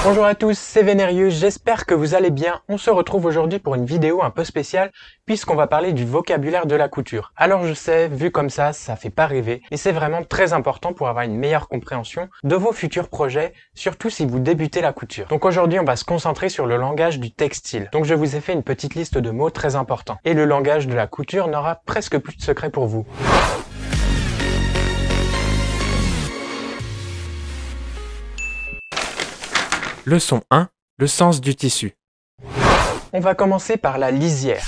Bonjour à tous, c'est Vénérieux, j'espère que vous allez bien. On se retrouve aujourd'hui pour une vidéo un peu spéciale puisqu'on va parler du vocabulaire de la couture. Alors je sais, vu comme ça fait pas rêver, mais c'est vraiment très important pour avoir une meilleure compréhension de vos futurs projets, surtout si vous débutez la couture. Donc aujourd'hui on va se concentrer sur le langage du textile. Donc je vous ai fait une petite liste de mots très importants. Et le langage de la couture n'aura presque plus de secret pour vous. Leçon 1. Le sens du tissu. On va commencer par la lisière.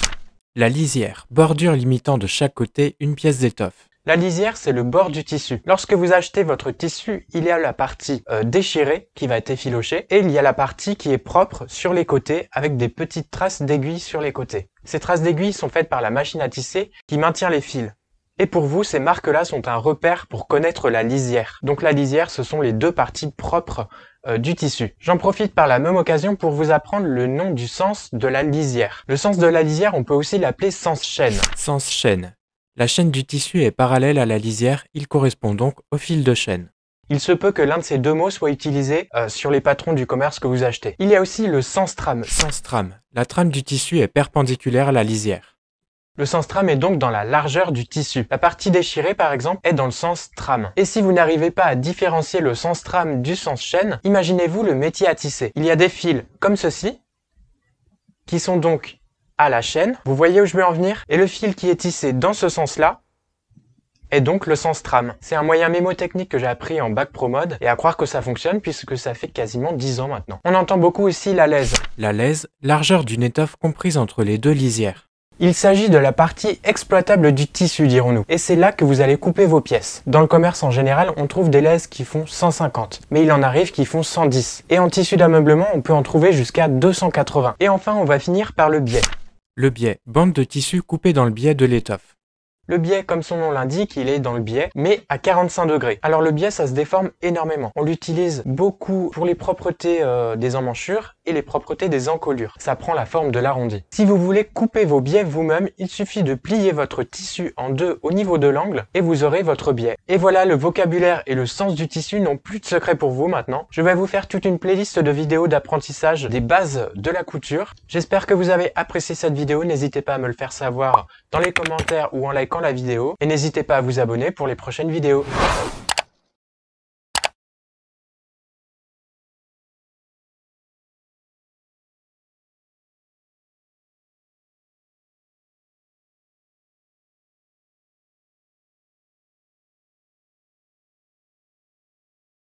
La lisière, bordure limitant de chaque côté une pièce d'étoffe. La lisière, c'est le bord du tissu. Lorsque vous achetez votre tissu, il y a la partie déchirée qui va être effilochée et il y a la partie qui est propre sur les côtés avec des petites traces d'aiguilles sur les côtés. Ces traces d'aiguilles sont faites par la machine à tisser qui maintient les fils. Et pour vous, ces marques-là sont un repère pour connaître la lisière. Donc la lisière, ce sont les deux parties propres du tissu. J'en profite par la même occasion pour vous apprendre le nom du sens de la lisière. Le sens de la lisière, on peut aussi l'appeler sens chaîne. Sens chaîne. La chaîne du tissu est parallèle à la lisière, il correspond donc au fil de chaîne. Il se peut que l'un de ces deux mots soit utilisé sur les patrons du commerce que vous achetez. Il y a aussi le sens trame. Sens trame. La trame du tissu est perpendiculaire à la lisière. Le sens trame est donc dans la largeur du tissu. La partie déchirée, par exemple, est dans le sens trame. Et si vous n'arrivez pas à différencier le sens trame du sens chaîne, imaginez-vous le métier à tisser. Il y a des fils comme ceci, qui sont donc à la chaîne. Vous voyez où je veux en venir? Et le fil qui est tissé dans ce sens-là est donc le sens trame. C'est un moyen mémotechnique que j'ai appris en bac pro mode, et à croire que ça fonctionne puisque ça fait quasiment 10 ans maintenant. On entend beaucoup aussi la lèse. La lèse, largeur d'une étoffe comprise entre les deux lisières. Il s'agit de la partie exploitable du tissu, dirons-nous. Et c'est là que vous allez couper vos pièces. Dans le commerce en général, on trouve des lèses qui font 150, mais il en arrive qui font 110. Et en tissu d'ameublement, on peut en trouver jusqu'à 280. Et enfin, on va finir par le biais. Le biais, bande de tissu coupée dans le biais de l'étoffe. Le biais, comme son nom l'indique, il est dans le biais, mais à 45 degrés. Alors le biais, ça se déforme énormément. On l'utilise beaucoup pour les propretés des emmanchures et les propretés des encolures. Ça prend la forme de l'arrondi. Si vous voulez couper vos biais vous-même, il suffit de plier votre tissu en deux au niveau de l'angle et vous aurez votre biais. Et voilà, le vocabulaire et le sens du tissu n'ont plus de secret pour vous maintenant. Je vais vous faire toute une playlist de vidéos d'apprentissage des bases de la couture. J'espère que vous avez apprécié cette vidéo. N'hésitez pas à me le faire savoir dans les commentaires ou en likant la vidéo. Et n'hésitez pas à vous abonner pour les prochaines vidéos.